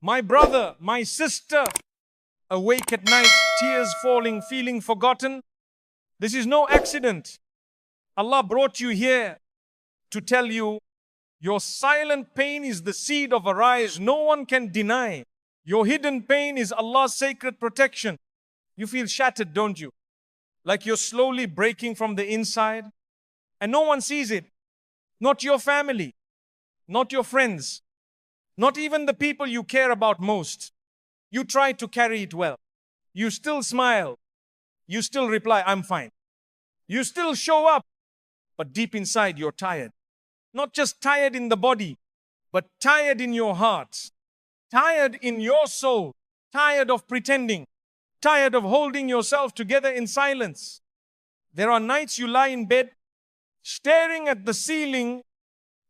My brother, my sister, awake at night, tears falling, feeling forgotten. This is no accident. Allah brought you here to tell you your silent pain is the seed of a rise no one can deny. Your hidden pain is Allah's sacred protection. You feel shattered, don't you? Like you're slowly breaking from the inside and no one sees it. Not your family, not your friends, not even the people you care about most. You try to carry it well. You still smile. You still reply, I'm fine. You still show up, but deep inside you're tired. Not just tired in the body, but tired in your heart. Tired in your soul. Tired of pretending. Tired of holding yourself together in silence. There are nights you lie in bed, staring at the ceiling,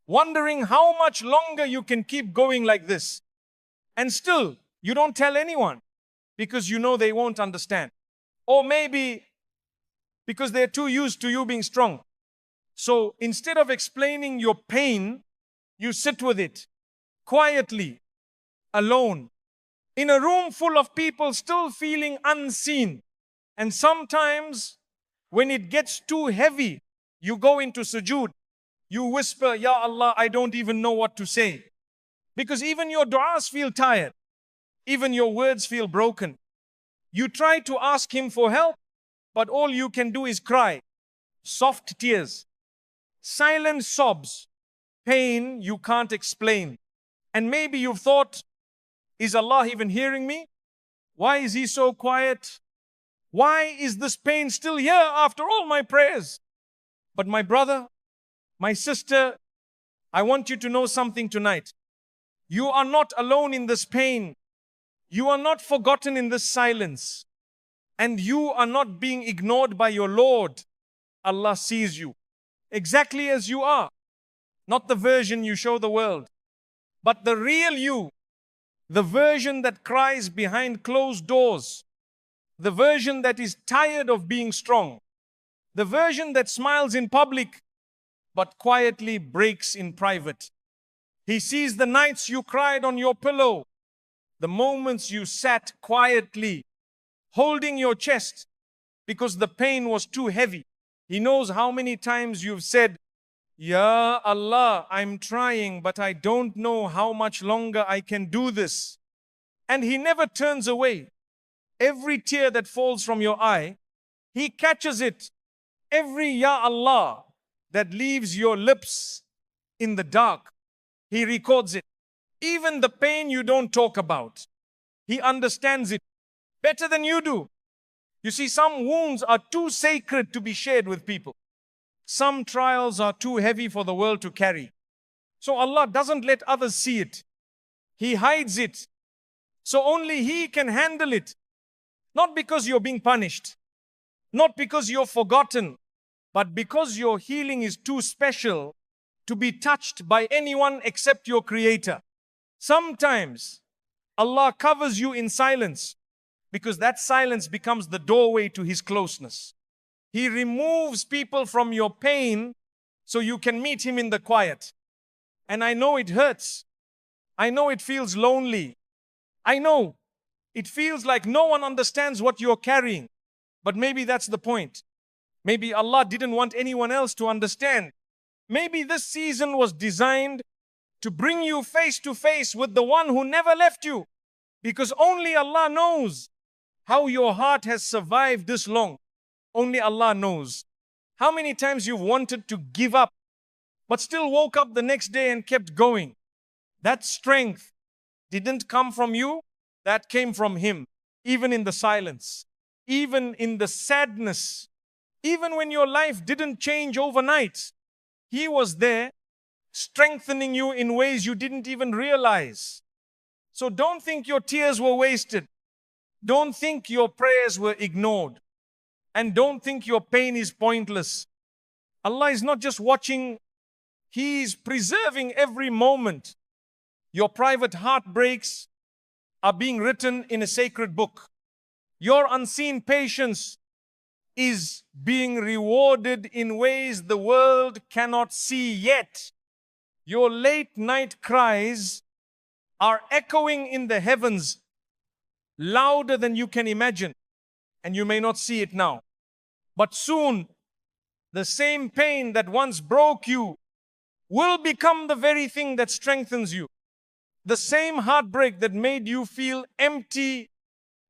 wondering how much longer you can keep going like this. And still, you don't tell anyone because you know they won't understand. Or maybe because they're too used to you being strong. So instead of explaining your pain, you sit with it quietly, alone, in a room full of people still feeling unseen. And sometimes when it gets too heavy, you go into sujood. You whisper, Ya Allah, I don't even know what to say. Because even your du'as feel tired. Even your words feel broken. You try to ask Him for help, but all you can do is cry. Soft tears. Silent sobs. Pain you can't explain. And maybe you've thought, is Allah even hearing me? Why is He so quiet? Why is this pain still here after all my prayers? But my brother, my sister, I want you to know something tonight. You are not alone in this pain. You are not forgotten in this silence. And you are not being ignored by your Lord. Allah sees you exactly as you are. Not the version you show the world, but the real you. The version that cries behind closed doors. The version that is tired of being strong. The version that smiles in public, but quietly breaks in private. He sees the nights you cried on your pillow, the moments you sat quietly, holding your chest because the pain was too heavy. He knows how many times you've said, Ya Allah, I'm trying, but I don't know how much longer I can do this. And He never turns away. Every tear that falls from your eye, He catches it. Every Ya Allah that leaves your lips in the dark, He records it. Even the pain you don't talk about, He understands it better than you do. You see, some wounds are too sacred to be shared with people. Some trials are too heavy for the world to carry. So Allah doesn't let others see it. He hides it. So only He can handle it. Not because you're being punished. Not because you're forgotten. But because your healing is too special to be touched by anyone except your Creator. Sometimes Allah covers you in silence because that silence becomes the doorway to His closeness. He removes people from your pain so you can meet Him in the quiet. And I know it hurts. I know it feels lonely. I know it feels like no one understands what you're carrying. But maybe that's the point. Maybe Allah didn't want anyone else to understand. Maybe this season was designed to bring you face to face with the one who never left you. Because only Allah knows how your heart has survived this long. Only Allah knows how many times you've wanted to give up, but still woke up the next day and kept going. That strength didn't come from you, that came from Him. Even in the silence, even in the sadness, even when your life didn't change overnight, He was there strengthening you in ways you didn't even realize. So don't think your tears were wasted. Don't think your prayers were ignored. And don't think your pain is pointless. Allah is not just watching, He is preserving every moment. Your private heartbreaks are being written in a sacred book. Your unseen patience is being rewarded in ways the world cannot see yet. Your late night cries are echoing in the heavens louder than you can imagine. And you may not see it now. But soon, the same pain that once broke you will become the very thing that strengthens you. The same heartbreak that made you feel empty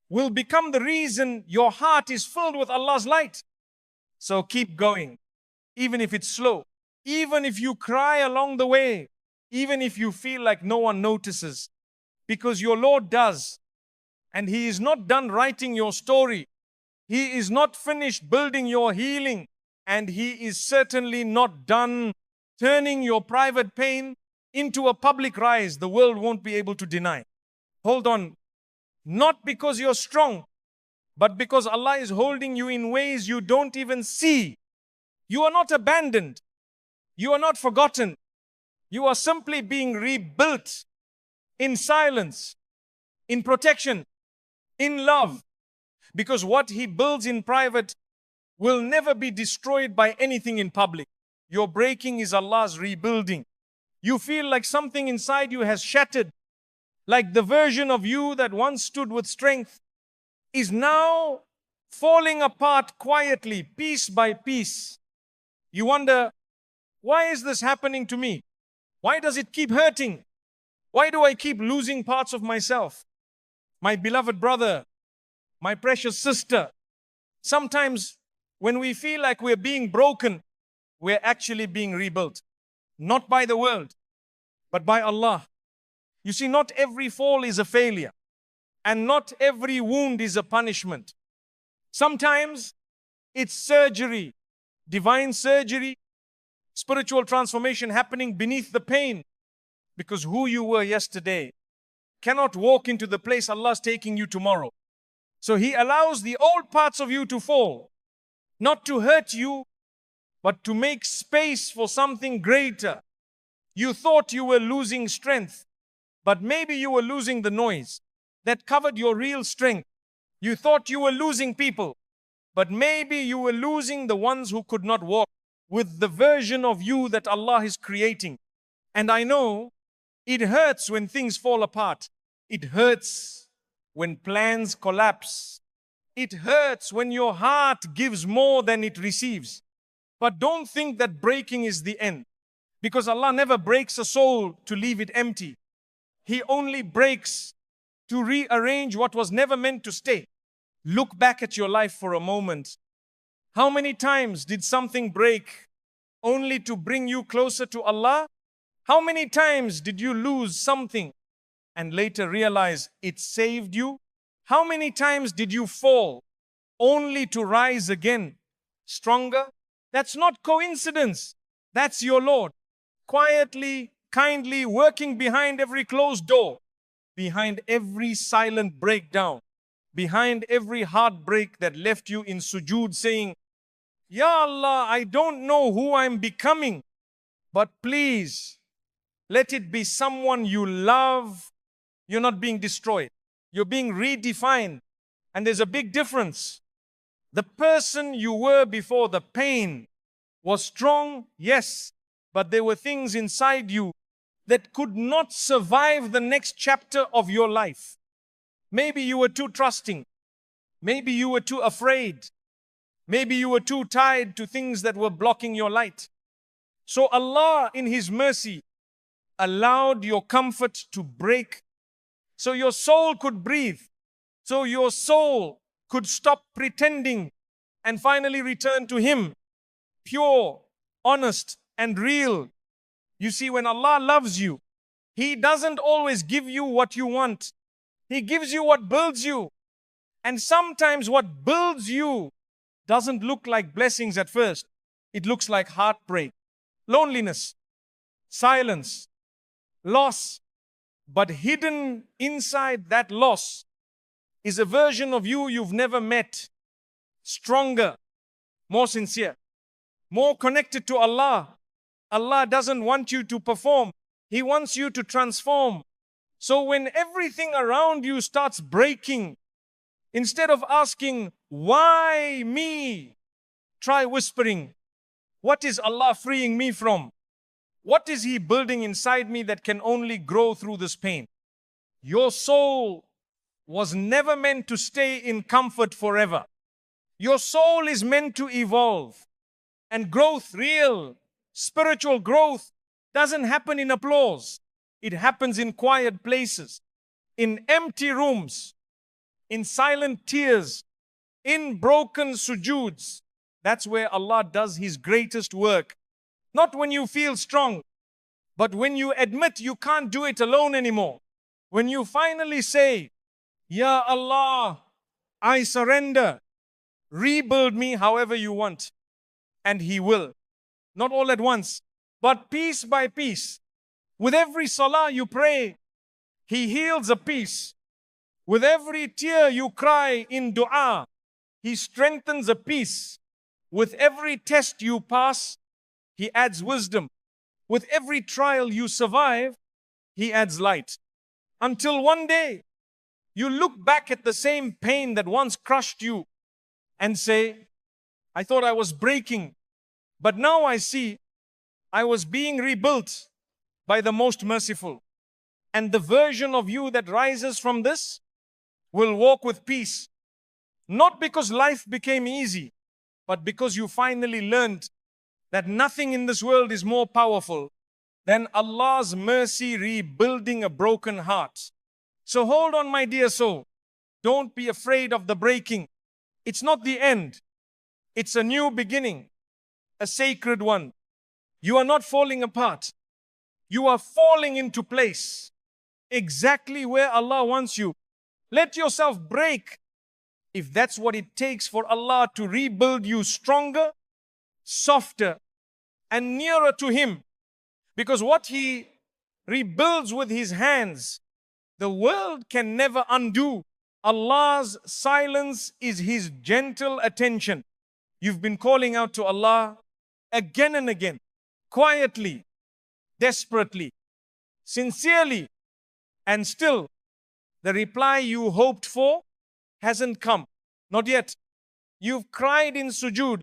will become the reason your heart is filled with Allah's light. So keep going, even if it's slow, even if you cry along the way, even if you feel like no one notices, because your Lord does. And He is not done writing your story. He is not finished building your healing. And He is certainly not done turning your private pain into a public rise the world won't be able to deny. Hold on. Not because you're strong, but because Allah is holding you in ways you don't even see. You are not abandoned. You are not forgotten. You are simply being rebuilt in silence, in protection, in love. Because what He builds in private will never be destroyed by anything in public. Your breaking is Allah's rebuilding. You feel like something inside you has shattered, like the version of you that once stood with strength is now falling apart quietly, piece by piece. You wonder, why is this happening to me? Why does it keep hurting? Why do I keep losing parts of myself? My beloved brother, my precious sister, sometimes when we feel like we're being broken, we're actually being rebuilt. Not by the world, but by Allah. You see, not every fall is a failure, and not every wound is a punishment. Sometimes it's surgery, divine surgery, spiritual transformation happening beneath the pain, because who you were yesterday cannot walk into the place Allah's taking you tomorrow. So He allows the old parts of you to fall, not to hurt you, but to make space for something greater. You thought you were losing strength, but maybe you were losing the noise that covered your real strength. You thought you were losing people, but maybe you were losing the ones who could not walk with the version of you that Allah is creating. And I know it hurts when things fall apart. It hurts when plans collapse. It hurts when your heart gives more than it receives. But don't think that breaking is the end, because Allah never breaks a soul to leave it empty. He only breaks to rearrange what was never meant to stay. Look back at your life for a moment. How many times did something break only to bring you closer to Allah? How many times did you lose something and later realize it saved you? How many times did you fall only to rise again stronger? That's not coincidence. That's your Lord, quietly, kindly working behind every closed door, behind every silent breakdown, behind every heartbreak that left you in sujood saying, Ya Allah, I don't know who I'm becoming, but please, let it be someone you love. You're not being destroyed. You're being redefined. And there's a big difference. The person you were before the pain was strong, yes, but there were things inside you that could not survive the next chapter of your life. Maybe you were too trusting. Maybe you were too afraid. Maybe you were too tied to things that were blocking your light. So Allah, in His mercy, allowed your comfort to break so your soul could breathe, so your soul could stop pretending and finally return to Him, pure, honest, and real. You see, when Allah loves you, He doesn't always give you what you want. He gives you what builds you. And sometimes what builds you doesn't look like blessings at first. It looks like heartbreak, loneliness, silence, loss. But hidden inside that loss is a version of you you've never met, stronger, more sincere, more connected to Allah. Allah doesn't want you to perform. He wants you to transform. So when everything around you starts breaking, instead of asking, why me? Try whispering, what is Allah freeing me from? What is He building inside me that can only grow through this pain? Your soul was never meant to stay in comfort forever. Your soul is meant to evolve. And growth, real spiritual growth, doesn't happen in applause. It happens in quiet places, in empty rooms, in silent tears, in broken sujoods. That's where Allah does His greatest work. Not when you feel strong, but when you admit you can't do it alone anymore. When you finally say, Ya Allah, I surrender. Rebuild me however you want. And He will. Not all at once, but piece by piece. With every salah you pray, He heals a piece. With every tear you cry in dua, He strengthens a piece. With every test you pass, He adds wisdom. With every trial you survive, He adds light. Until one day, you look back at the same pain that once crushed you and say, I thought I was breaking, but now I see I was being rebuilt by the most merciful. And the version of you that rises from this will walk with peace. Not because life became easy, but because you finally learned that nothing in this world is more powerful than Allah's mercy rebuilding a broken heart. So hold on, my dear soul. Don't be afraid of the breaking. It's not the end. It's a new beginning, a sacred one. You are not falling apart. You are falling into place, exactly where Allah wants you. Let yourself break if that's what it takes for Allah to rebuild you stronger, softer, and nearer to Him. Because what He rebuilds with His hands, the world can never undo. Allah's silence is His gentle attention. You've been calling out to Allah again and again, quietly, desperately, sincerely, and still the reply you hoped for hasn't come. Not yet. You've cried in sujood.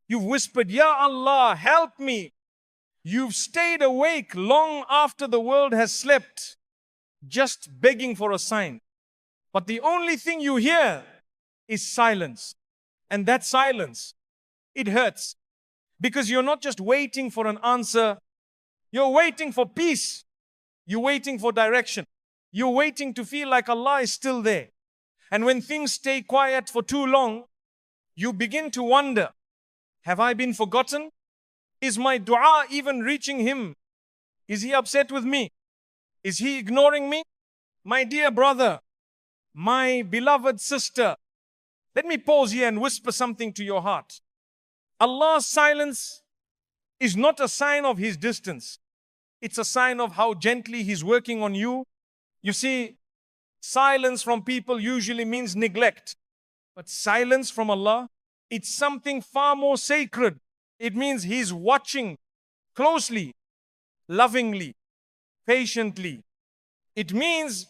You've whispered, Ya Allah, help me. You've stayed awake long after the world has slept, just begging for a sign. But the only thing you hear is silence. And that silence, it hurts. Because you're not just waiting for an answer, you're waiting for peace. You're waiting for direction. You're waiting to feel like Allah is still there. And when things stay quiet for too long, you begin to wonder, have I been forgotten? Is my dua even reaching Him? Is He upset with me? Is He ignoring me? My dear brother, my beloved sister, let me pause here and whisper something to your heart. Allah's silence is not a sign of His distance. It's a sign of how gently He's working on you. You see, silence from people usually means neglect. But silence from Allah, it's something far more sacred. It means He's watching closely, lovingly, patiently. It means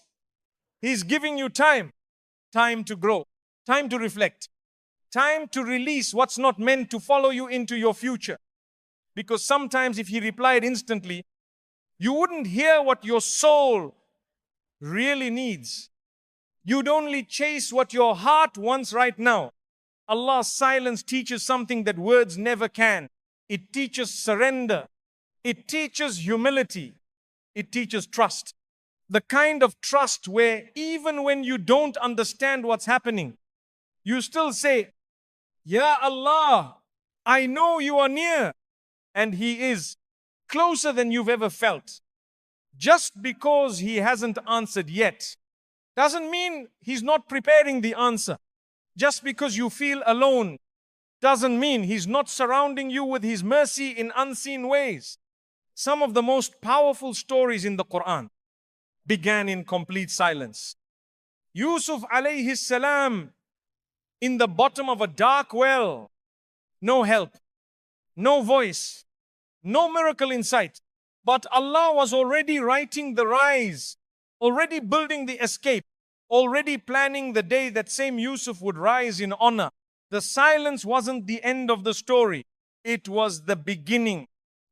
He's giving you time to grow, time to reflect, time to release what's not meant to follow you into your future. Because sometimes if He replied instantly, you wouldn't hear what your soul really needs. You'd only chase what your heart wants right now. Allah's silence teaches something that words never can. It teaches surrender. It teaches humility. It teaches trust. The kind of trust where even when you don't understand what's happening, you still say, Ya Allah, I know you are near. And He is closer than you've ever felt. Just because He hasn't answered yet doesn't mean He's not preparing the answer. Just because you feel alone doesn't mean He's not surrounding you with His mercy in unseen ways. Some of the most powerful stories in the Quran began in complete silence. Yusuf alayhi salam in the bottom of a dark well. No help, no voice, no miracle in sight. But Allah was already writing the rise, already building the escape, already planning the day that same Yusuf would rise in honor. The silence wasn't the end of the story. It was the beginning.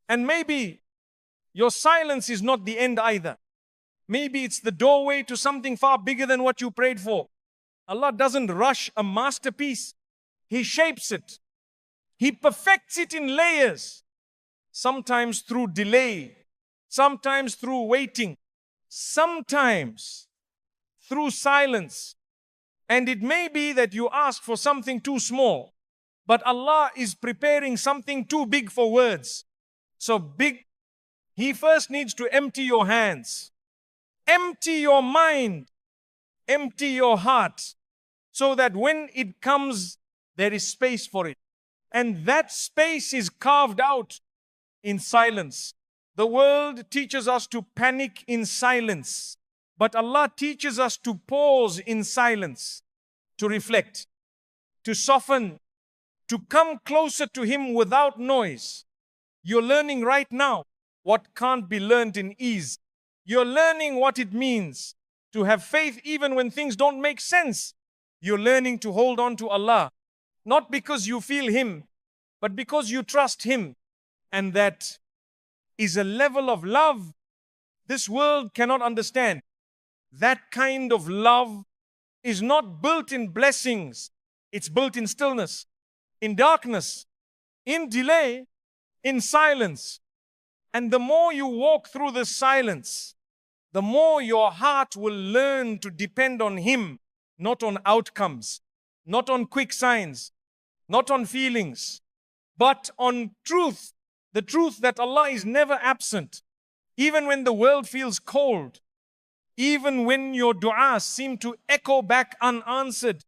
And maybe your silence is not the end either. Maybe it's the doorway to something far bigger than what you prayed for. Allah doesn't rush a masterpiece. He shapes it. He perfects it in layers. Sometimes through delay, sometimes through waiting, sometimes through silence. And it may be that you ask for something too small, but Allah is preparing something too big for words. So big, He first needs to empty your hands, empty your mind, empty your heart, so that when it comes, there is space for it. And that space is carved out in silence. The world teaches us to panic in silence, but Allah teaches us to pause in silence, to reflect, to soften, to come closer to Him without noise. You're learning right now what can't be learned in ease. You're learning what it means to have faith even when things don't make sense. You're learning to hold on to Allah, not because you feel Him, but because you trust Him. And that is a level of love this world cannot understand. That kind of love is not built in blessings. It's built in stillness, in darkness, in delay, in silence. And the more you walk through the silence, the more your heart will learn to depend on Him, not on outcomes, not on quick signs, not on feelings, but on truth. The truth that Allah is never absent, even when the world feels cold, even when your du'as seem to echo back unanswered,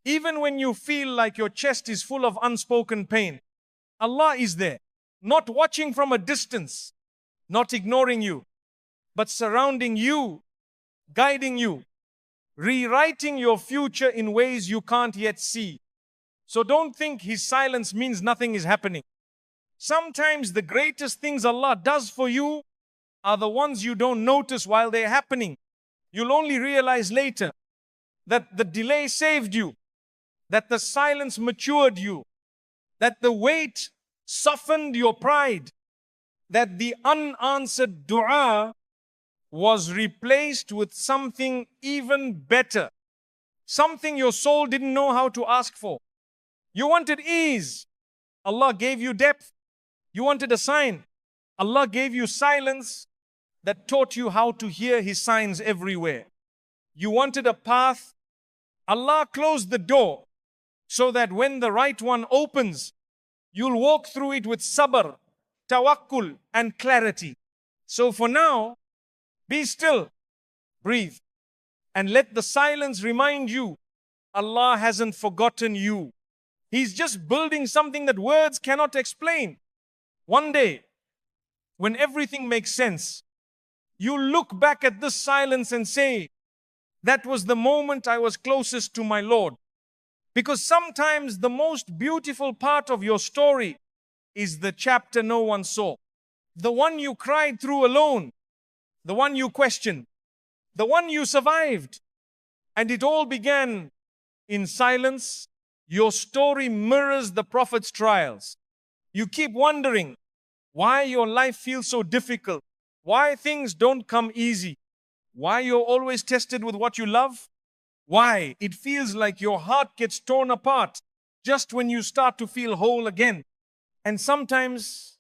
even when you feel like your chest is full of unspoken pain. Allah is there, not watching from a distance, not ignoring you, but surrounding you, guiding you, rewriting your future in ways you can't yet see. So don't think His silence means nothing is happening. Sometimes the greatest things Allah does for you are the ones you don't notice while they're happening. You'll only realize later that the delay saved you, that the silence matured you, that the weight softened your pride, that the unanswered dua was replaced with something even better, something your soul didn't know how to ask for. You wanted ease, Allah gave you depth. You wanted a sign, Allah gave you silence that taught you how to hear His signs everywhere. You wanted a path, Allah closed the door so that when the right one opens, you'll walk through it with sabr, tawakkul, and clarity. So for now, be still, breathe, and let the silence remind you Allah hasn't forgotten you. He's just building something that words cannot explain. One day, when everything makes sense, you look back at this silence and say, that was the moment I was closest to my Lord. Because sometimes the most beautiful part of your story is the chapter no one saw. The one you cried through alone, the one you questioned, the one you survived. And it all began in silence. Your story mirrors the Prophet's trials. You keep wondering why your life feels so difficult, why things don't come easy, why you're always tested with what you love, why it feels like your heart gets torn apart just when you start to feel whole again. And sometimes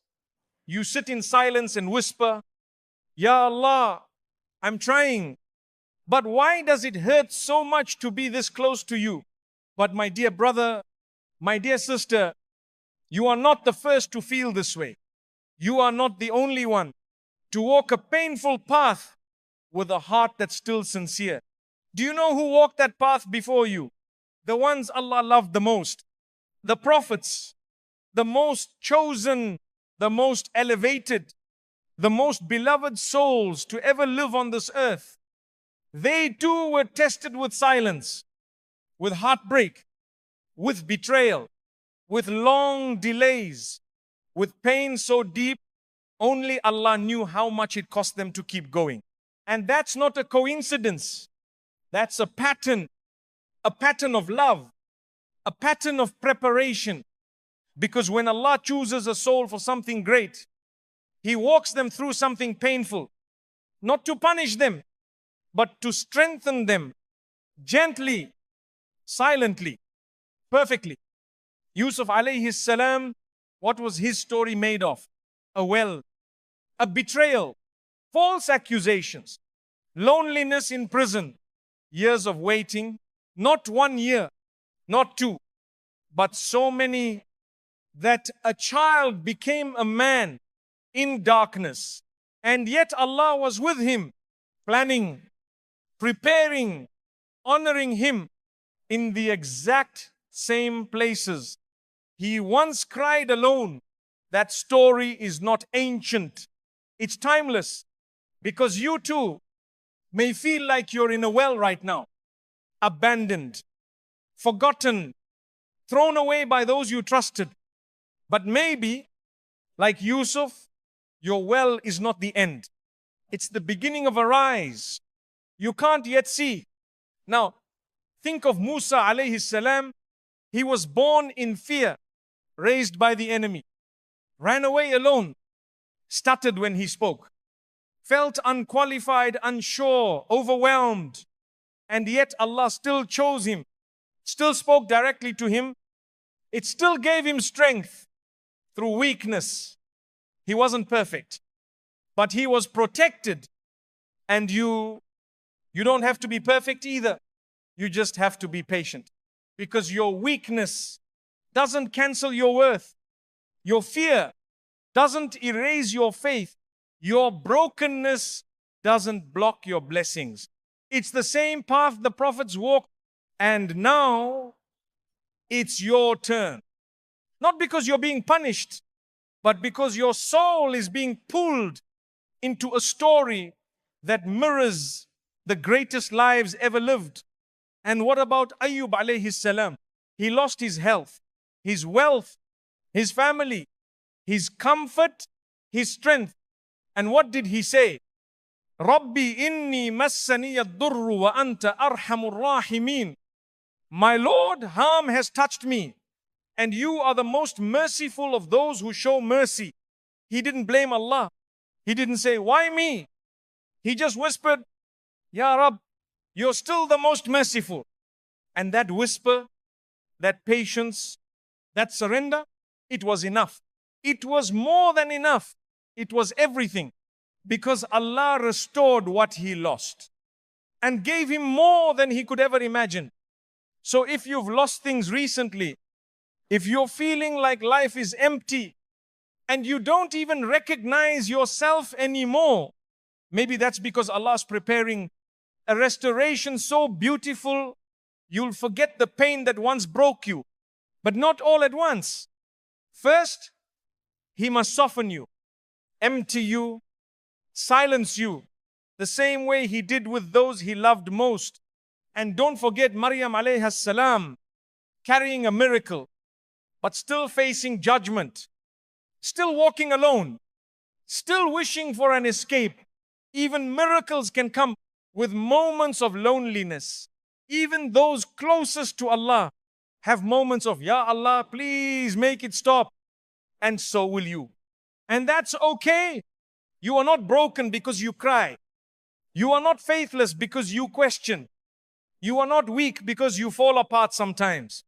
you sit in silence and whisper, Ya Allah, I'm trying, but why does it hurt so much to be this close to you? But my dear brother, my dear sister, you are not the first to feel this way. You are not the only one to walk a painful path with a heart that's still sincere. Do you know who walked that path before you? The ones Allah loved the most. The prophets, the most chosen, the most elevated, the most beloved souls to ever live on this earth. They too were tested with silence, with heartbreak, with betrayal, with long delays, with pain so deep, only Allah knew how much it cost them to keep going. And that's not a coincidence. That's a pattern of love, a pattern of preparation. Because when Allah chooses a soul for something great, He walks them through something painful, not to punish them, but to strengthen them gently, silently, perfectly. Yusuf alayhi salam, what was his story made of? A well, a betrayal, false accusations, loneliness in prison, years of waiting, not 1 year, not two, but so many that a child became a man in darkness. And yet Allah was with him, planning, preparing, honoring him in the exact same places. He once cried alone. That story is not ancient. It's timeless, because you too may feel like you're in a well right now, abandoned, forgotten, thrown away by those you trusted. But maybe, like Yusuf, your well is not the end. It's the beginning of a rise. You can't yet see. Now, think of Musa alayhi salam. He was born in fear, raised by the enemy, ran away alone, stuttered when he spoke, felt unqualified, unsure, overwhelmed. And yet Allah still chose him, still spoke directly to him. It still gave him strength through weakness. He wasn't perfect, but he was protected. And you don't have to be perfect either. You just have to be patient, because your weakness doesn't cancel your worth. Your fear doesn't erase your faith. Your brokenness doesn't block your blessings. It's the same path the prophets walked, and now it's your turn. Not because you're being punished, but because your soul is being pulled into a story that mirrors the greatest lives ever lived. And what about Ayyub alayhi salam? He lost his health, his wealth, his family, his comfort, his strength. And what did he say? Rabbi inni massani ad-durru wa anta arhamur rahimin. My Lord, harm has touched me, and you are the most merciful of those who show mercy. He didn't blame Allah. He didn't say, why me? He just whispered, Ya Rab, you're still the most merciful. And that whisper, that patience, that surrender, it was enough. It was more than enough. It was everything. Because Allah restored what he lost and gave him more than he could ever imagine. So if you've lost things recently, if you're feeling like life is empty and you don't even recognize yourself anymore, maybe that's because Allah's preparing a restoration so beautiful, you'll forget the pain that once broke you. But not all at once. First, He must soften you, empty you, silence you, the same way He did with those He loved most. And don't forget Maryam alayhi salam, carrying a miracle, but still facing judgment, still walking alone, still wishing for an escape. Even miracles can come with moments of loneliness. Even those closest to Allah have moments of, Ya Allah, please make it stop. And so will you. And that's okay. You are not broken because you cry. You are not faithless because you question. You are not weak because you fall apart sometimes.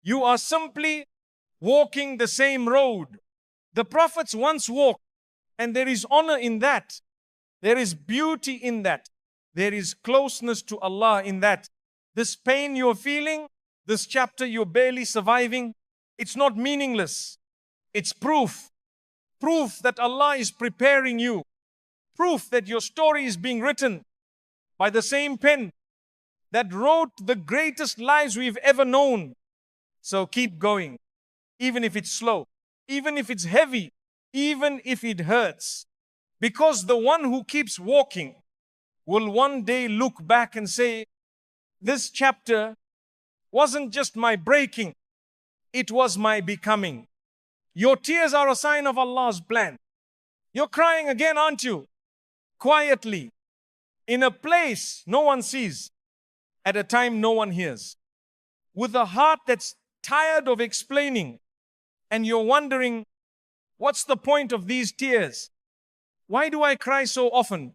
You are simply walking the same road. The prophets once walked, and there is honor in that. There is beauty in that. There is closeness to Allah in that. This pain you're feeling, this chapter you're barely surviving, it's not meaningless. It's proof. Proof that Allah is preparing you. Proof that your story is being written by the same pen that wrote the greatest lives we've ever known. So keep going, even if it's slow, even if it's heavy, even if it hurts. Because the one who keeps walking will one day look back and say, this chapter wasn't just my breaking, it was my becoming. Your tears are a sign of Allah's plan. You're crying again, aren't you? Quietly, in a place no one sees, at a time no one hears, with a heart that's tired of explaining, and you're wondering, what's the point of these tears? Why do I cry so often?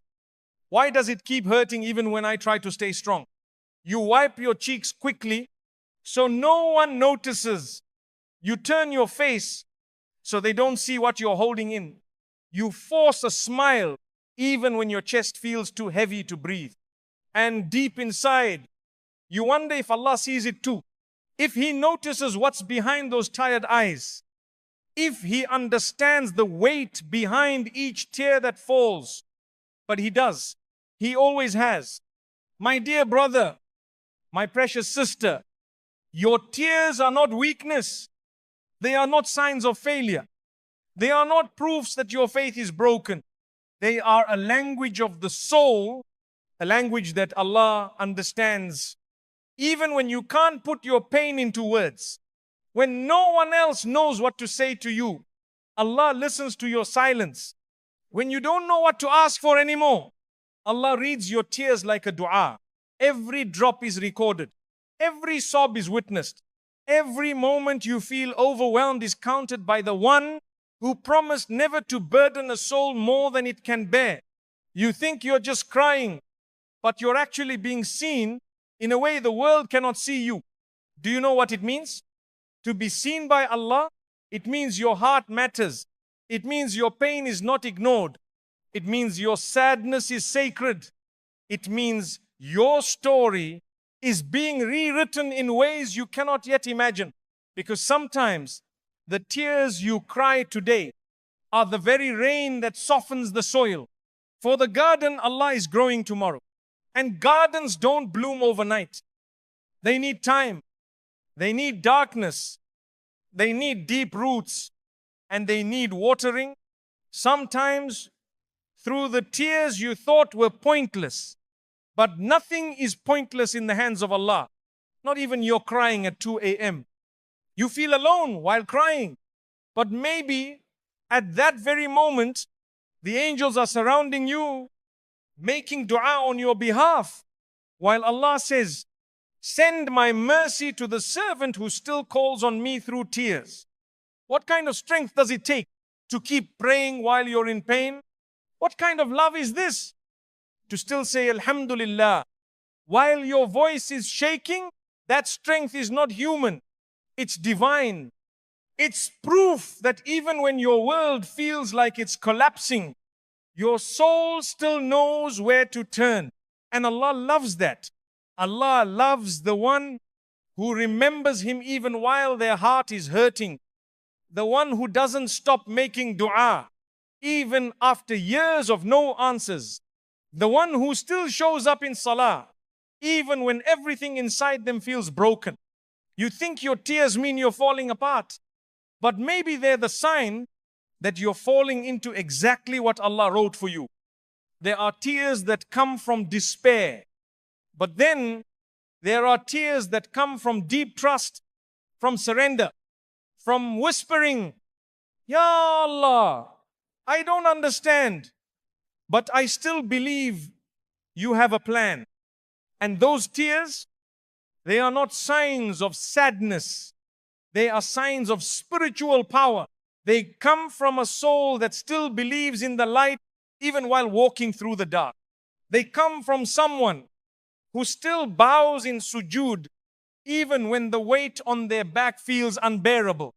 Why does it keep hurting even when I try to stay strong? You wipe your cheeks quickly so no one notices. You turn your face so they don't see what you're holding in. You force a smile even when your chest feels too heavy to breathe. And deep inside, you wonder if Allah sees it too. If He notices what's behind those tired eyes. If He understands the weight behind each tear that falls. But He does. He always has. My dear brother, my precious sister, your tears are not weakness. They are not signs of failure. They are not proofs that your faith is broken. They are a language of the soul, a language that Allah understands. Even when you can't put your pain into words, when no one else knows what to say to you, Allah listens to your silence. When you don't know what to ask for anymore, Allah reads your tears like a dua. Every drop is recorded. Every sob is witnessed. Every moment you feel overwhelmed is counted by the one who promised never to burden a soul more than it can bear. You think you're just crying, but you're actually being seen in a way the world cannot see you. Do you know what it means? To be seen by Allah, it means your heart matters. It means your pain is not ignored. It means your sadness is sacred. It means your story is being rewritten in ways you cannot yet imagine. Because sometimes the tears you cry today are the very rain that softens the soil. For the garden, Allah is growing tomorrow. And gardens don't bloom overnight. They need time. They need darkness. They need deep roots. And they need watering. Sometimes through the tears you thought were pointless. But nothing is pointless in the hands of Allah. Not even your crying at 2 a.m. You feel alone while crying. But maybe at that very moment, the angels are surrounding you, making dua on your behalf. While Allah says, send my mercy to the servant who still calls on me through tears. What kind of strength does it take to keep praying while you're in pain? What kind of love is this? To still say Alhamdulillah. While your voice is shaking, that strength is not human. It's divine. It's proof that even when your world feels like it's collapsing, your soul still knows where to turn. And Allah loves that. Allah loves the one who remembers Him even while their heart is hurting. The one who doesn't stop making dua, even after years of no answers. The one who still shows up in salah, even when everything inside them feels broken. You think your tears mean you're falling apart, but maybe they're the sign that you're falling into exactly what Allah wrote for you. There are tears that come from despair, but then there are tears that come from deep trust, from surrender, from whispering, Ya Allah, I don't understand, but I still believe you have a plan. And those tears, they are not signs of sadness. They are signs of spiritual power. They come from a soul that still believes in the light even while walking through the dark. They come from someone who still bows in sujood even when the weight on their back feels unbearable.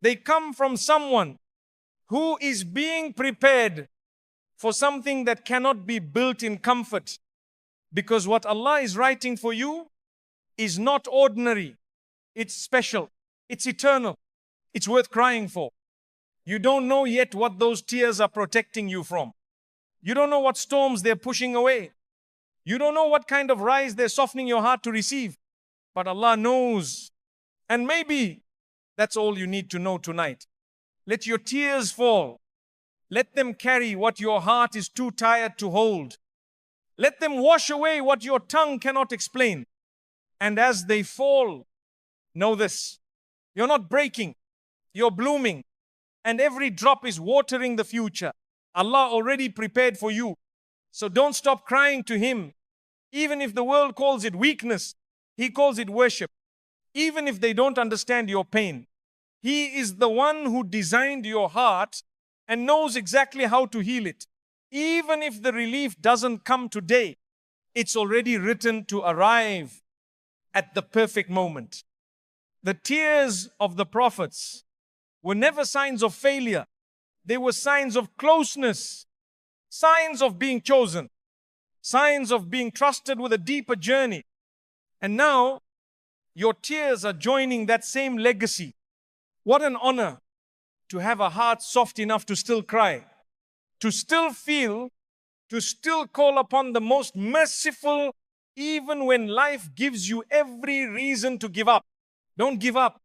They come from someone who is being prepared for something that cannot be built in comfort. Because what Allah is writing for you is not ordinary. It's special. It's eternal. It's worth crying for. You don't know yet what those tears are protecting you from. You don't know what storms they're pushing away. You don't know what kind of rise they're softening your heart to receive. But Allah knows. And maybe that's all you need to know tonight. Let your tears fall. Let them carry what your heart is too tired to hold. Let them wash away what your tongue cannot explain. And as they fall, know this. You're not breaking. You're blooming. And every drop is watering the future. Allah already prepared for you. So don't stop crying to Him. Even if the world calls it weakness, He calls it worship. Even if they don't understand your pain, He is the one who designed your heart and knows exactly how to heal it. Even if the relief doesn't come today, it's already written to arrive at the perfect moment. The tears of the prophets were never signs of failure. They were signs of closeness, signs of being chosen, signs of being trusted with a deeper journey. And now, your tears are joining that same legacy. What an honor to have a heart soft enough to still cry, to still feel, to still call upon the most merciful, even when life gives you every reason to give up. Don't give up.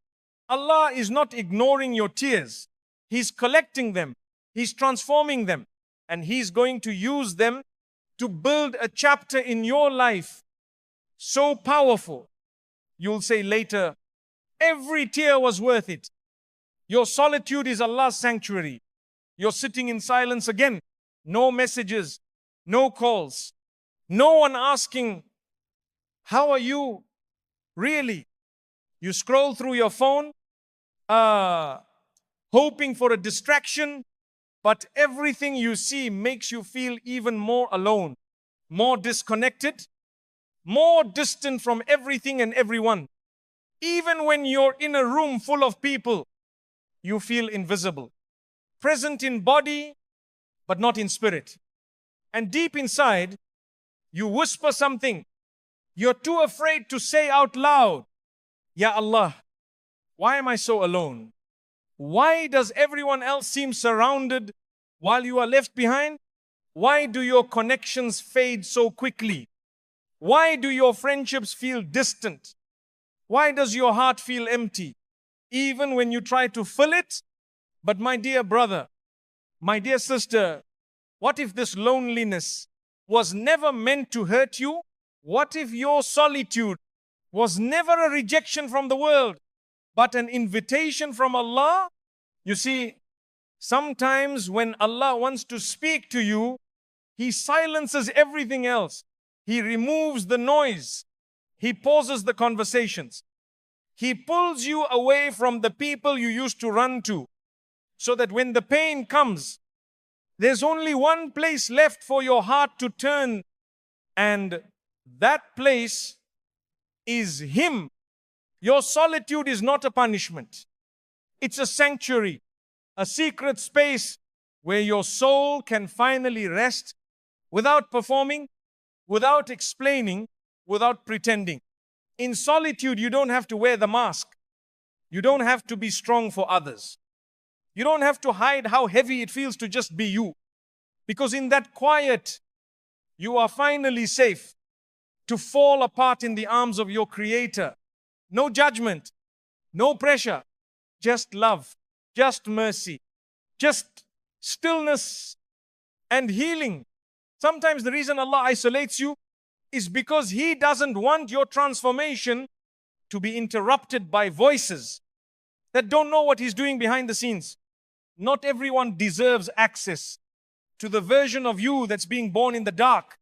Allah is not ignoring your tears. He's collecting them. He's transforming them. And He's going to use them to build a chapter in your life so powerful. You'll say later, every tear was worth it. Your solitude is Allah's sanctuary. You're sitting in silence again. No messages, no calls, no one asking, how are you? Really? You scroll through your phone, hoping for a distraction, but everything you see makes you feel even more alone, more disconnected, more distant from everything and everyone. Even when you're in a room full of people, you feel invisible, present in body, but not in spirit. And deep inside, you whisper something you're too afraid to say out loud. Ya Allah, why am I so alone? Why does everyone else seem surrounded while you are left behind? Why do your connections fade so quickly? Why do your friendships feel distant? Why does your heart feel empty, even when you try to fill it? But my dear brother, my dear sister, what if this loneliness was never meant to hurt you? What if your solitude was never a rejection from the world, but an invitation from Allah? You see, sometimes when Allah wants to speak to you, He silences everything else. He removes the noise. He pauses the conversations. He pulls you away from the people you used to run to, so that when the pain comes, there's only one place left for your heart to turn, and that place is Him. Your solitude is not a punishment. It's a sanctuary, a secret space where your soul can finally rest without performing, without explaining, without pretending. In solitude, you don't have to wear the mask. You don't have to be strong for others. You don't have to hide how heavy it feels to just be you. Because in that quiet, you are finally safe to fall apart in the arms of your Creator. No judgment, no pressure, just love, just mercy, just stillness and healing. Sometimes the reason Allah isolates you is because He doesn't want your transformation to be interrupted by voices that don't know what He's doing behind the scenes. Not everyone deserves access to the version of you that's being born in the dark.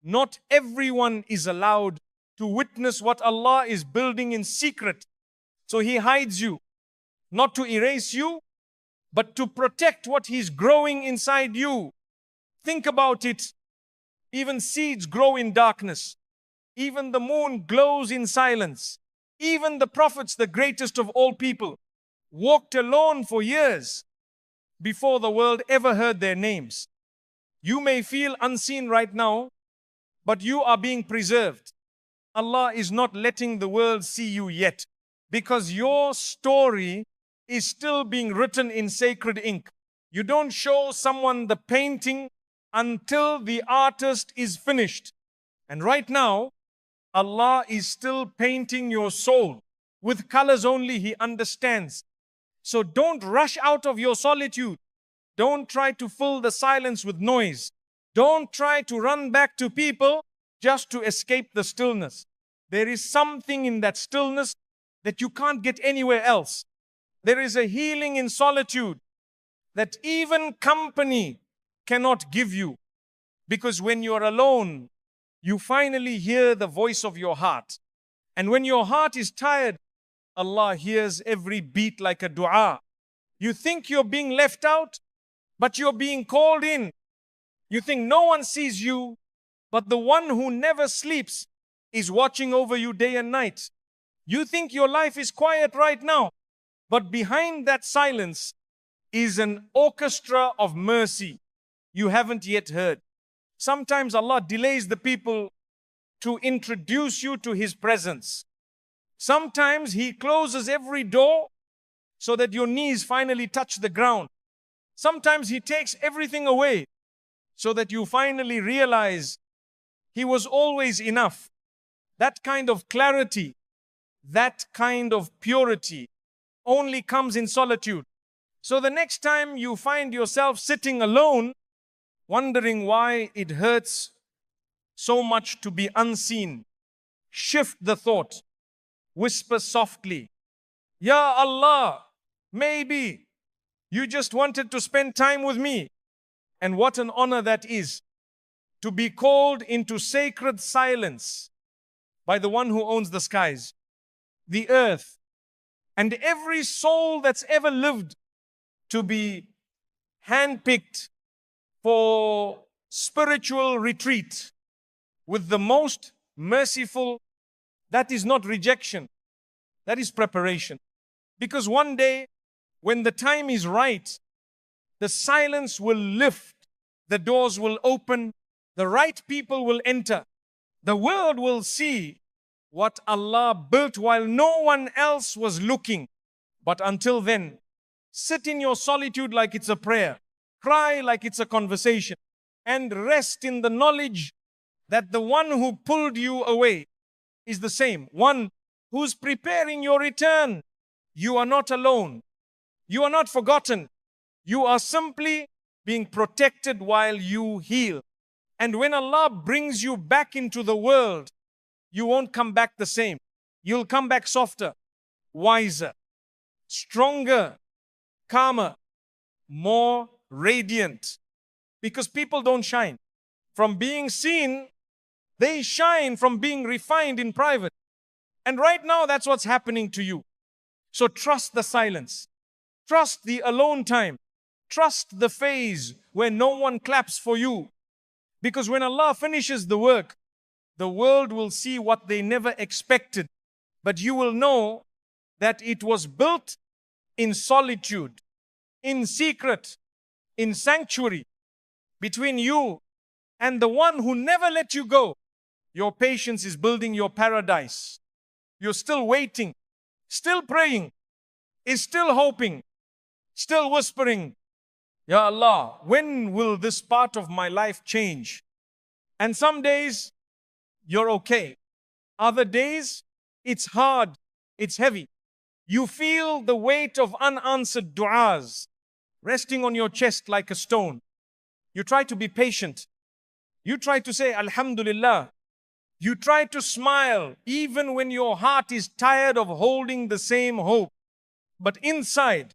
Not everyone is allowed to witness what Allah is building in secret. So He hides you, not to erase you, but to protect what He's growing inside you. Think about it. Even seeds grow in darkness. Even the moon glows in silence. Even the prophets, the greatest of all people, walked alone for years before the world ever heard their names. You may feel unseen right now, but you are being preserved. Allah is not letting the world see you yet, because your story is still being written in sacred ink. You don't show someone the painting until the artist is finished. And right now, Allah is still painting your soul with colors only He understands. So don't rush out of your solitude. Don't try to fill the silence with noise. Don't try to run back to people just to escape the stillness. There is something in that stillness that you can't get anywhere else. There is a healing in solitude that even company cannot give you. Because when you're alone, you finally hear the voice of your heart. And when your heart is tired, Allah hears every beat like a dua. You think you're being left out, but you're being called in. You think no one sees you, but the one who never sleeps is watching over you day and night. You think your life is quiet right now, but behind that silence is an orchestra of mercy you haven't yet heard. Sometimes Allah delays the people to introduce you to His presence. Sometimes He closes every door so that your knees finally touch the ground. Sometimes He takes everything away so that you finally realize He was always enough. That kind of clarity, that kind of purity only comes in solitude. So the next time you find yourself sitting alone, wondering why it hurts so much to be unseen, shift the thought, whisper softly, Ya Allah, maybe you just wanted to spend time with me. And what an honor that is, to be called into sacred silence by the one who owns the skies, the earth, and every soul that's ever lived, to be handpicked for spiritual retreat with the most merciful. That is not rejection, that is preparation. Because one day, when the time is right, the silence will lift, the doors will open, the right people will enter. The world will see what Allah built while no one else was looking. But until then, sit in your solitude like it's a prayer, cry like it's a conversation, and rest in the knowledge that the one who pulled you away is the same one who's preparing your return. You are not alone. You are not forgotten. You are simply being protected while you heal. And when Allah brings you back into the world, you won't come back the same. You'll come back softer, wiser, stronger, calmer, more radiant. Because people don't shine from being seen, they shine from being refined in private. And right now, that's what's happening to you. So trust the silence. Trust the alone time. Trust the phase where no one claps for you. Because when Allah finishes the work, the world will see what they never expected. But you will know that it was built in solitude, in secret, in sanctuary, between you and the one who never let you go. Your patience is building your paradise. You're still waiting, still praying, is still hoping, still whispering, Ya Allah, when will this part of my life change? And some days, you're okay. Other days, it's hard, it's heavy. You feel the weight of unanswered du'as resting on your chest like a stone. You try to be patient. You try to say, Alhamdulillah. You try to smile even when your heart is tired of holding the same hope. But inside,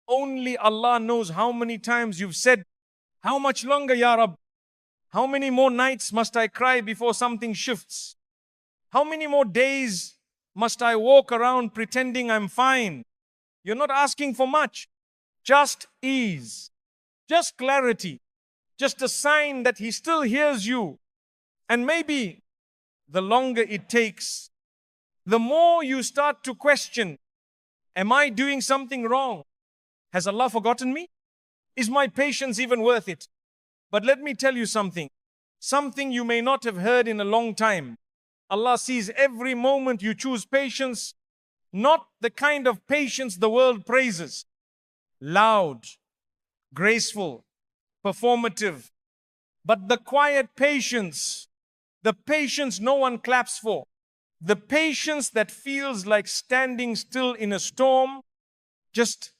only Allah knows how many times you've said, how much longer, Ya Rab? How many more nights must I cry before something shifts? How many more days must I walk around pretending I'm fine? You're not asking for much, just ease, just clarity, just a sign that He still hears you. And maybe the longer it takes, the more you start to question, am I doing something wrong? Has Allah forgotten me? Is my patience even worth it? But let me tell you something you may not have heard in a long time. Allah sees every moment you choose patience, not the kind of patience the world praises. Loud, graceful, performative, but the quiet patience, the patience no one claps for, the patience that feels like standing still in a storm, just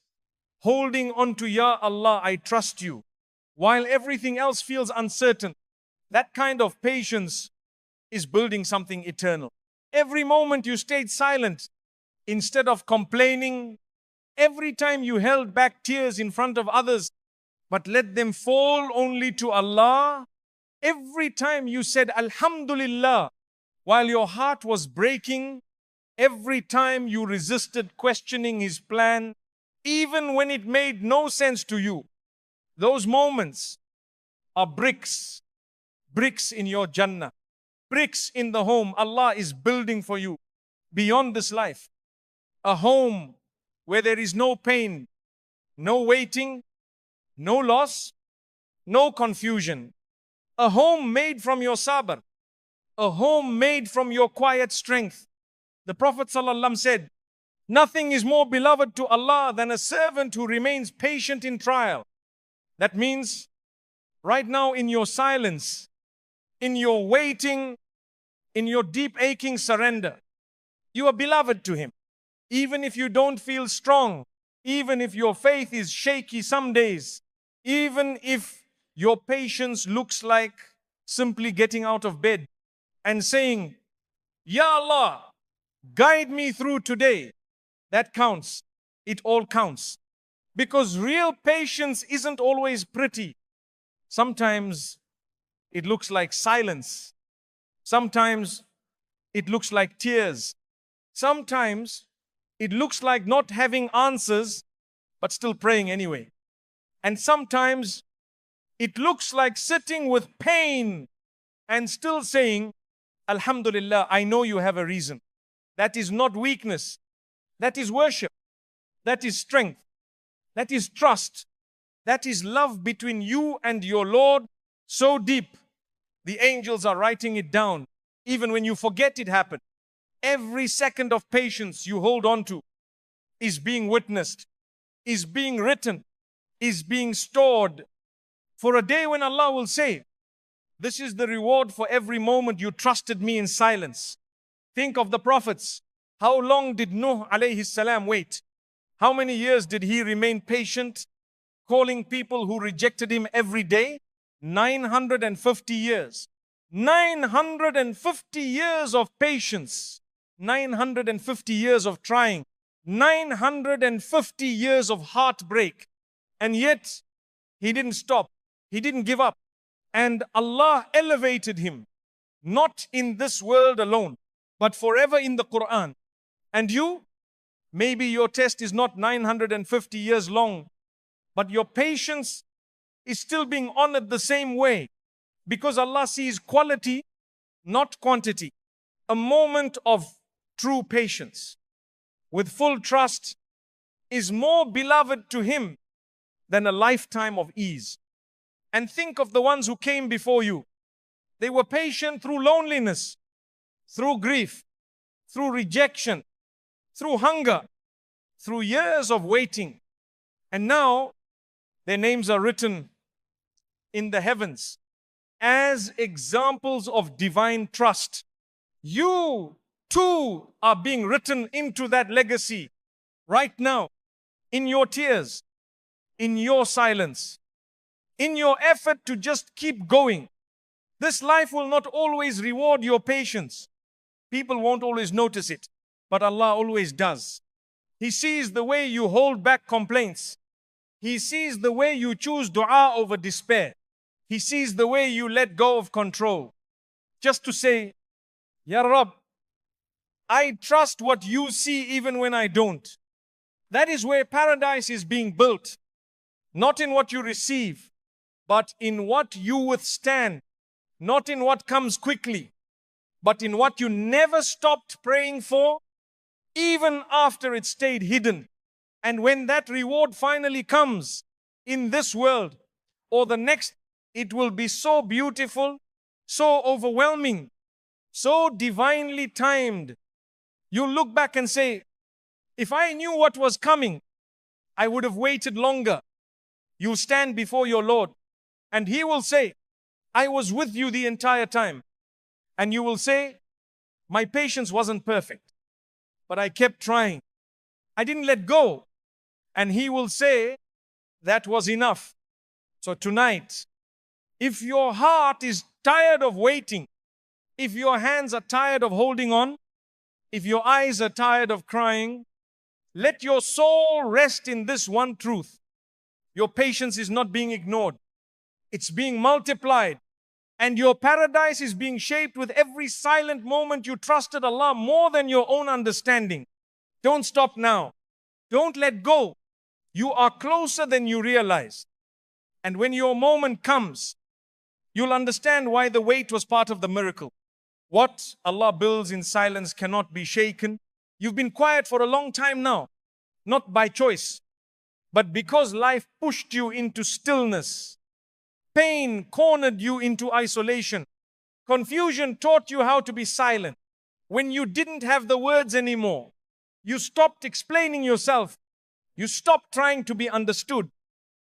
holding on to Ya Allah, I trust you, while everything else feels uncertain. That kind of patience is building something eternal. Every moment you stayed silent instead of complaining, every time you held back tears in front of others, but let them fall only to Allah, every time you said Alhamdulillah while your heart was breaking, every time you resisted questioning His plan, even when it made no sense to you, those moments are bricks, bricks in your Jannah, bricks in the home Allah is building for you beyond this life. A home where there is no pain, no waiting, no loss, no confusion. A home made from your sabr, a home made from your quiet strength. The Prophet ﷺ said, nothing is more beloved to Allah than a servant who remains patient in trial. That means right now in your silence, in your waiting, in your deep aching surrender, you are beloved to Him. Even if you don't feel strong, even if your faith is shaky some days, even if your patience looks like simply getting out of bed and saying, Ya Allah, guide me through today, that counts. It all counts. Because real patience isn't always pretty. Sometimes it looks like silence. Sometimes it looks like tears. Sometimes it looks like not having answers, but still praying anyway. And sometimes it looks like sitting with pain and still saying, Alhamdulillah, I know you have a reason. That is not weakness. That is worship. That is strength. That is trust. That is love between you and your Lord so deep. The angels are writing it down. Even when you forget it happened. Every second of patience you hold on to is being witnessed, is being written, is being stored for a day when Allah will say, this is the reward for every moment you trusted me in silence. Think of the prophets. How long did Nuh alayhi salam wait? How many years did he remain patient, calling people who rejected him every day? 950 years. 950 years of patience. 950 years of trying. 950 years of heartbreak. And yet, he didn't stop. He didn't give up. And Allah elevated him, not in this world alone, but forever in the Quran. And you, maybe your test is not 950 years long, but your patience is still being honored the same way, because Allah sees quality, not quantity. A moment of true patience with full trust is more beloved to Him than a lifetime of ease. And think of the ones who came before you. They were patient through loneliness, through grief, through rejection, through hunger, through years of waiting. And now their names are written in the heavens as examples of divine trust. You too are being written into that legacy right now, in your tears, in your silence, in your effort to just keep going. This life will not always reward your patience. People won't always notice it, but Allah always does. He sees the way you hold back complaints. He sees the way you choose dua over despair. He sees the way you let go of control. Just to say, Ya Rabb, I trust what you see even when I don't. That is where paradise is being built. Not in what you receive, but in what you withstand. Not in what comes quickly, but in what you never stopped praying for, even after it stayed hidden. And when that reward finally comes in this world or the next, it will be so beautiful, so overwhelming, so divinely timed. You'll look back and say, if I knew what was coming, I would have waited longer. You stand before your Lord and He will say, I was with you the entire time. And you will say, my patience wasn't perfect, but I kept trying. I didn't let go. And He will say, that was enough. So tonight, if your heart is tired of waiting, if your hands are tired of holding on, if your eyes are tired of crying, let your soul rest in this one truth. Your patience is not being ignored. It's being multiplied. And your paradise is being shaped with every silent moment you trusted Allah more than your own understanding. Don't stop now. Don't let go. You are closer than you realize. And when your moment comes, You'll understand why the wait was part of the miracle. What Allah builds in silence cannot be shaken. You've been quiet for a long time now, not by choice, but because life pushed you into stillness. Pain cornered you into isolation. Confusion taught you how to be silent. When you didn't have the words anymore, you stopped explaining yourself. You stopped trying to be understood.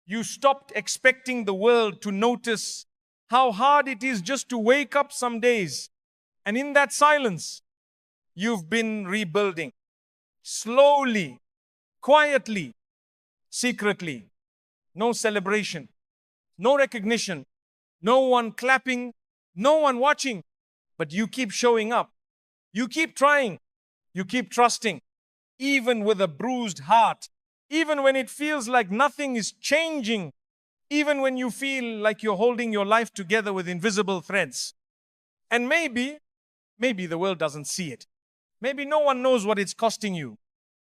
You stopped expecting the world to notice how hard it is just to wake up some days. And in that silence, you've been rebuilding. Slowly, quietly, secretly. No celebration, no recognition, no one clapping, no one watching. But you keep showing up. You keep trying. You keep trusting. Even with a bruised heart. Even when it feels like nothing is changing. Even when you feel like you're holding your life together with invisible threads. And maybe the world doesn't see it. Maybe no one knows what it's costing you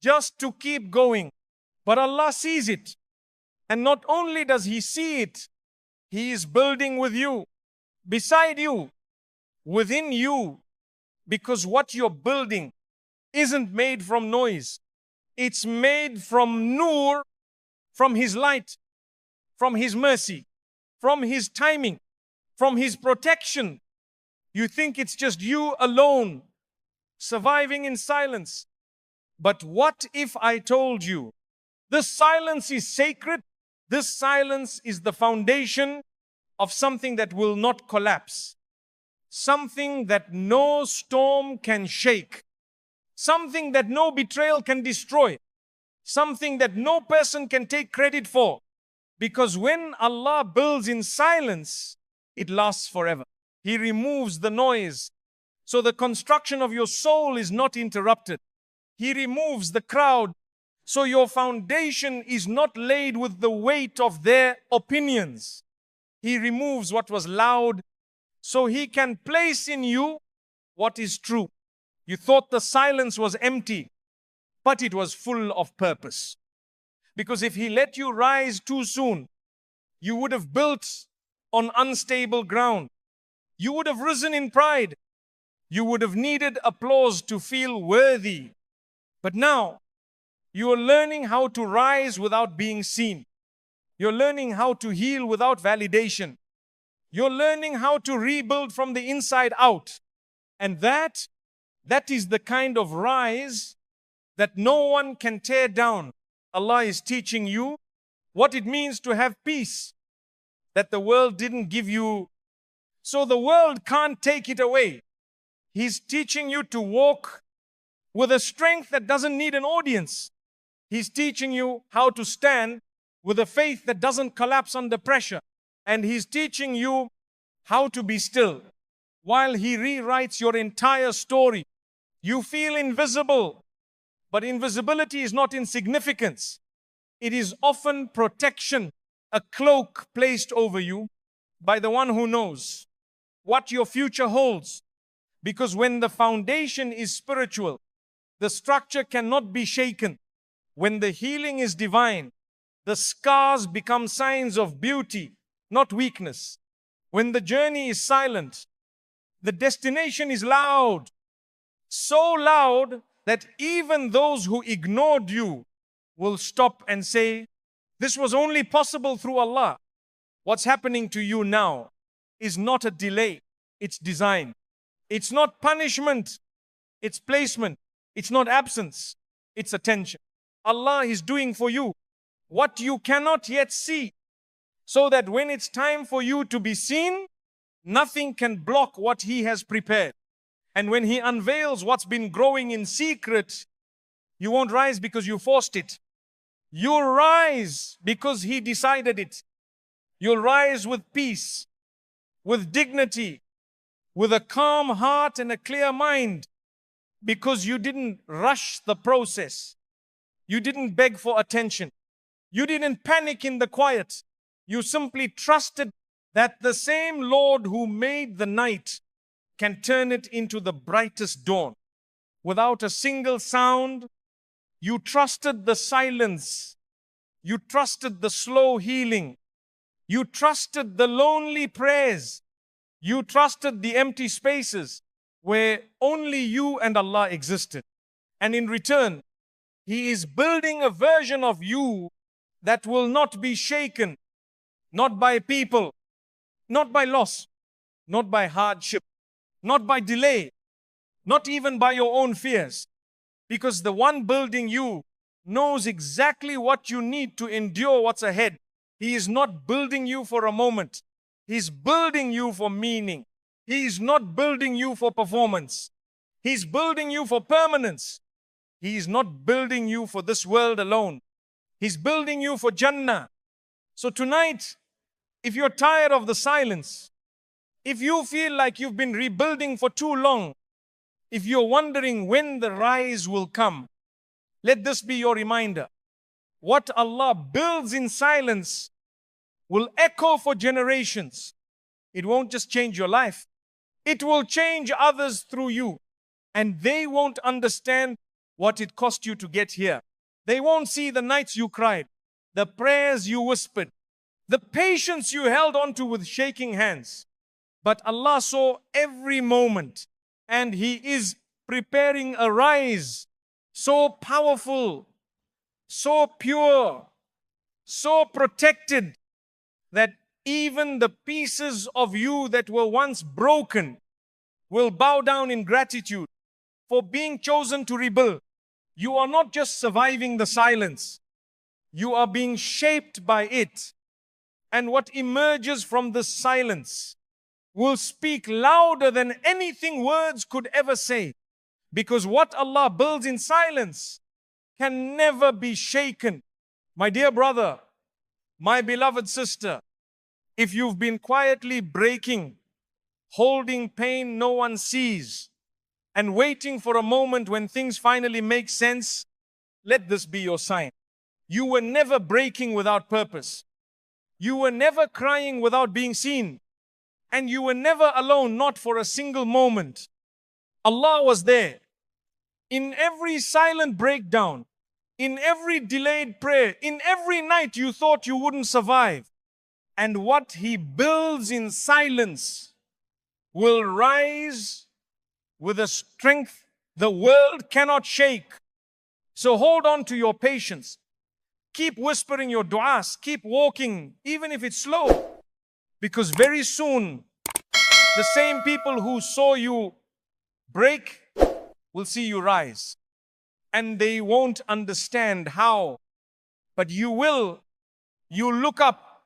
just to keep going. But Allah sees it. And not only does He see it, He is building with you, beside you, within you. Because what you're building isn't made from noise. It's made from nur, from His light, from His mercy, from His timing, from His protection. You think it's just you alone, surviving in silence. But what if I told you, this silence is sacred? This silence is the foundation of something that will not collapse. Something that no storm can shake. Something that no betrayal can destroy. Something that no person can take credit for. Because when Allah builds in silence, it lasts forever. He removes the noise. So the construction of your soul is not interrupted. He removes the crowd. So your foundation is not laid with the weight of their opinions. He removes what was loud. So He can place in you what is true. You thought the silence was empty, but it was full of purpose. Because if He let you rise too soon, you would have built on unstable ground. You would have risen in pride. You would have needed applause to feel worthy. But now, you are learning how to rise without being seen. You're learning how to heal without validation. You're learning how to rebuild from the inside out. And that is the kind of rise that no one can tear down. Allah is teaching you what it means to have peace that the world didn't give you. So the world can't take it away. He's teaching you to walk with a strength that doesn't need an audience. He's teaching you how to stand with a faith that doesn't collapse under pressure. And He's teaching you how to be still while He rewrites your entire story. You feel invisible, but invisibility is not insignificance. It is often protection, a cloak placed over you by the one who knows what your future holds. Because when the foundation is spiritual, the structure cannot be shaken. When the healing is divine, the scars become signs of beauty, not weakness. When the journey is silent, the destination is loud. So loud that even those who ignored you will stop and say, this was only possible through Allah. What's happening to you now is not a delay, it's design. It's not punishment, it's placement. It's not absence, it's attention. Allah is doing for you what you cannot yet see, so that when it's time for you to be seen, nothing can block what He has prepared. And when He unveils what's been growing in secret, you won't rise because you forced it. You'll rise because He decided it. You'll rise with peace, with dignity, with a calm heart and a clear mind, because you didn't rush the process. You didn't beg for attention. You didn't panic in the quiet. You simply trusted that the same Lord who made the night can turn it into the brightest dawn. Without a single sound, you trusted the silence. You trusted the slow healing. You trusted the lonely prayers. You trusted the empty spaces where only you and Allah existed. And in return, He is building a version of you that will not be shaken, not by people, not by loss, not by hardship, not by delay, not even by your own fears. Because the one building you knows exactly what you need to endure what's ahead. He is not building you for a moment. He's building you for meaning. He is not building you for performance. He's building you for permanence. He is not building you for this world alone. He's building you for Jannah. So tonight, if you're tired of the silence, if you feel like you've been rebuilding for too long, if you're wondering when the rise will come, let this be your reminder. What Allah builds in silence will echo for generations. It won't just change your life. It will change others through you. And they won't understand what it cost you to get here. They won't see the nights you cried, the prayers you whispered, the patience you held on to with shaking hands. But Allah saw every moment, and He is preparing a rise so powerful, so pure, so protected, that even the pieces of you that were once broken will bow down in gratitude for being chosen to rebuild. You are not just surviving the silence, you are being shaped by it. And what emerges from this silence will speak louder than anything words could ever say. Because what Allah builds in silence can never be shaken. My dear brother, my beloved sister, if you've been quietly breaking, holding pain no one sees, and waiting for a moment when things finally make sense, let this be your sign. You were never breaking without purpose. You were never crying without being seen. And you were never alone, not for a single moment. Allah was there. In every silent breakdown, in every delayed prayer, in every night you thought you wouldn't survive. And what He builds in silence will rise with a strength the world cannot shake. So hold on to your patience. Keep whispering your du'as. Keep walking, even if it's slow. Because very soon, the same people who saw you break will see you rise. And they won't understand how. But you will. You look up,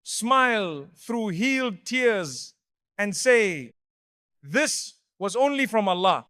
smile through healed tears and say, this was only from Allah.